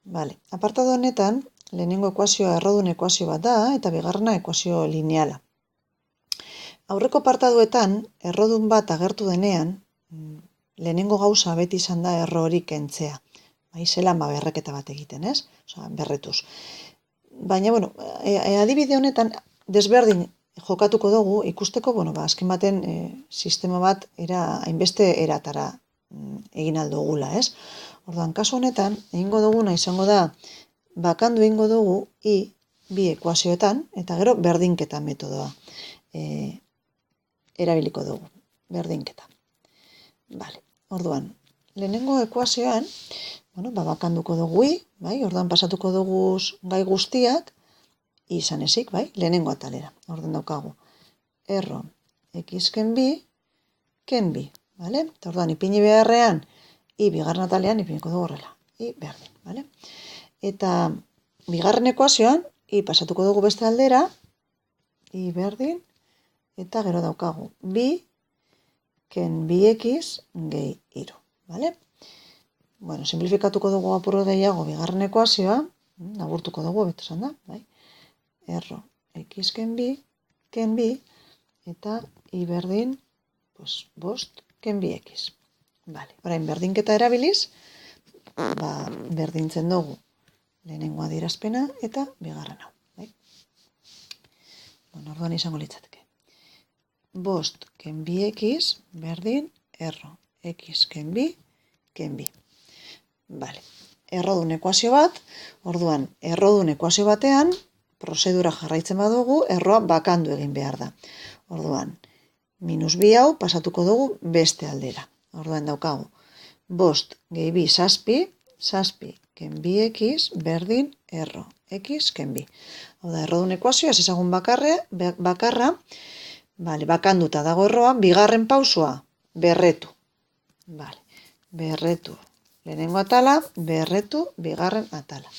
Vale. Apartado honetan, lehenengo ekuazioa errodun ekuazio bat da, eta bigarrena ekuazio lineala. Aurreko apartaduetan, errodun bat agertu denean, lehenengo gauza beti izan da erro hori kentzea. Zelan berreketa bat egiten, ez? Osa, berretuz. Baina, adibide honetan, desberdin jokatuko dugu, ikusteko, azken baten sistema bat hainbeste eratara egin aldugula, ez? Orduan, kasu honetan, egingo duguna izango da, bakandu egingo dugu bi ekuazioetan, eta gero berdinketa metodoa erabiliko dugu, berdinketa. Vale, orduan, lehenengo ekuazioan, bakanduko dugu bai, orduan pasatuko dugu gai guztiak, izan ezik, bai, lehenengo atalera. Orduan daukagu, erro x ken bi, bale? Eta orduan, ipini beharrean, bigarren atalean ipiniko dugu horrela, berdin, bale? Eta bigarren ekuazioan, pasatuko dugu beste aldera, berdin, eta gero daukagu, bi ken 2x gehi 3, bale? Simplifikatuko dugu apurro gehiago bigarren ekuazioa, agurtuko dugu, beto esan da, bai? Erro x ken bi, eta berdin, 5 ken 2x. Vale, orain berdinketa erabiliz, berdintzen dugu lehenengo adierazpena eta bigarren hau. Bai? Orduan izango litzateke. 5 ken 2x berdin erro x ken bi. Vale. Errodun ekuazio bat, orduan errodun ekuazio batean, prozedura jarraitzen badugu, erroa bakandu egin behar da. Orduan, -2 hau pasatuko dugu beste aldera. Orduan daukagu, 5 gehi 2 7 ken 2x berdin erro x ken bi. Hau da, errodun ekuazioa, ez ezagun bakarra, bakanduta dago erroa, bigarren pausua, berretu. Berretu lehenengo atala, berretu bigarren atala.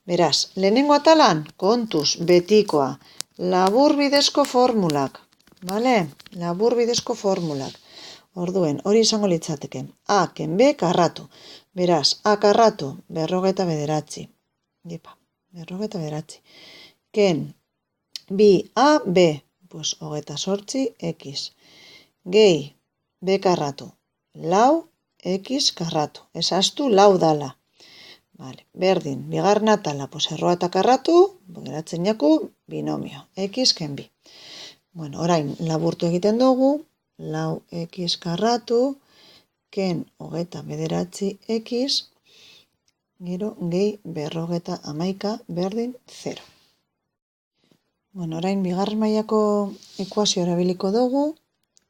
Beraz, lehenengo atalan, kontuz, betikoa, labur bidezko formulak. Labur bidezko formulak. Orduen, hori izango litzateke. A ken B karratu. Beraz, A karratu, 59. Ken bi A B, 28 x. Gehi, B karratu, lau x karratu. Esaztu lau dala. Berdin, bigarren atala, erroa eta karratu, geratzen jaku, binomio, x ken bi. Orain, laburtu egiten dugu, lau x karratu, ken 29 x, gero gehi 51 berdin 0. Orain, bigarren mailako ekuazio erabiliko dugu,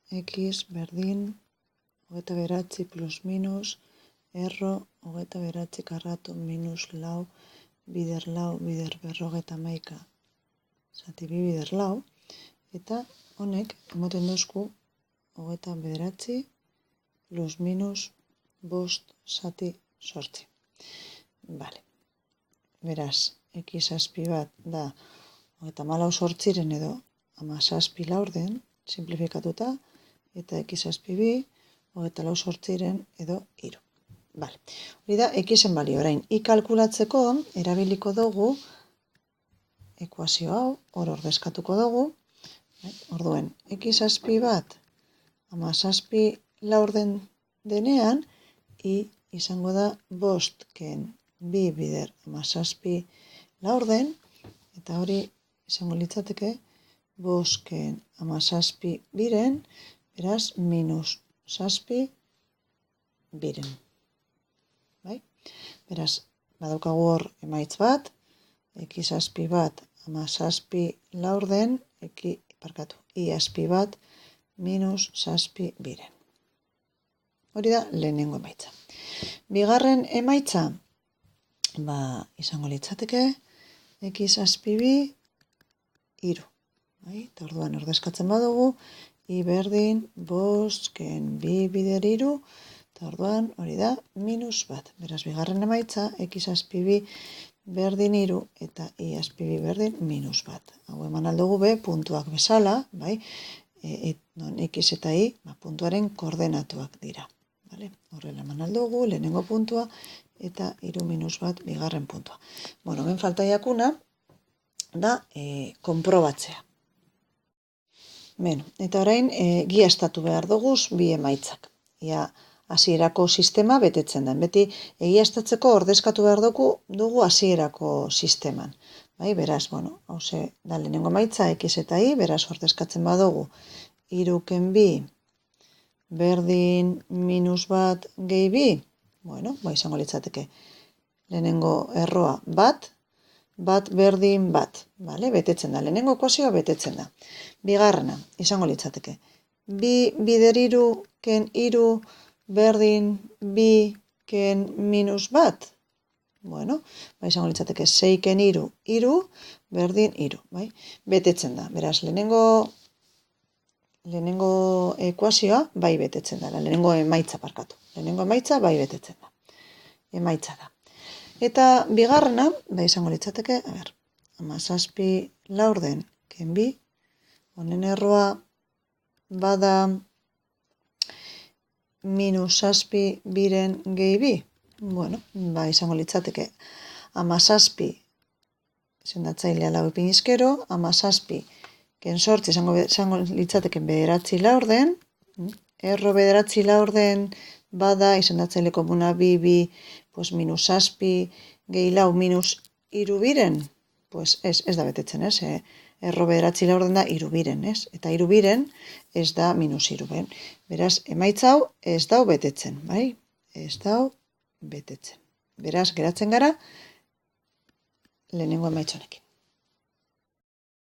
x berdin 29 plus minus, erro 29 karratu minus lau, bider 51, zati bi bider lau, eta honek emoten duzku 29 plus minus 5 zati 8. Beraz, x azpi bat da 14 edo 17 laurden, simplifikatuta, eta x azpi bi 24 edo 3. Hori da, xen balio. Orain, kalkulatzeko erabiliko dugu ekuazio hau, hor ordezkatuko dugu. Orduen, x azpi bat 17 laurden denean, izango da 5 ken bi bider 17 laurden, eta hori izango litzateke 5 ken 17 biren, beraz, minus 7 biren. Beraz, badaukagu hor emaitz bat, x azpi bat 17 laurden, y azpi bat minus 7 biren. Hori da, lehenengo emaitza. Bigarren emaitza, izango litzateke, x azpi bi, 3. Eta orduan ordezkatzen badugu, berdin 5 ken bi bider 3, eta orduan hori da minus bat. Beraz, bigarren emaitza, x azpi bi berdin 3 eta y azpi bi berdin minus bat. Hau eman aldugu be, puntuak bezala, x eta y puntuaren koordenatuak dira. Horrela eman aldugu, lehenengo puntua, eta 3 minus bat bigarren puntua. Bueno, hemen falta jakuna da konprobatzea. Beno, eta orain egiaztatu behar duguz bi emaitzak. Ia hasierako sistema betetzen den. Beti egiaztatzeko ordezkatu behar dugu hasierako sisteman. Bai, beraz, bueno, hauze da lehenengo emaitza x eta y, beraz ordezkatzen badugu 3 ken bi berdin minus bat gehi bi, bueno, izango litzateke lehenengo erroa bat berdin bat, vale? Betetzen da, lehenengo ekuazioa betetzen da. Bigarrena, izango litzateke, bi bider 3 ken 3 berdin bi ken minus bat, bueno, izango litzateke 6 ken 3, 3 berdin 3, bai? Betetzen da, beraz, lehenengo ekuazioa bai betetzen da, lehenengo emaitza parkatu. Lehenengo emaitza bai betetzen da. Emaitza da. Eta bigarrena, izango litzateke, 17 laurden ken bi, honen erroa bada minus 7 biren gehi bi. Bueno, izango litzateke 17 sendatzailea lau ipin izkero, 17 ken sortzi izango litzateke 9 laurden, erro 9 laurden bada izendatzaile komuna bi, pues minus 7 gehi lau minus 3 biren, pues ez da betetzen, ez? Erro 9 laurden da 3 biren, ez? Eta 3 biren ez da minus 3, ben? Beraz, emaitza hau ez dau betetzen, bai? Ez dau betetzen. Beraz, geratzen gara lehenengo emaitza honekin.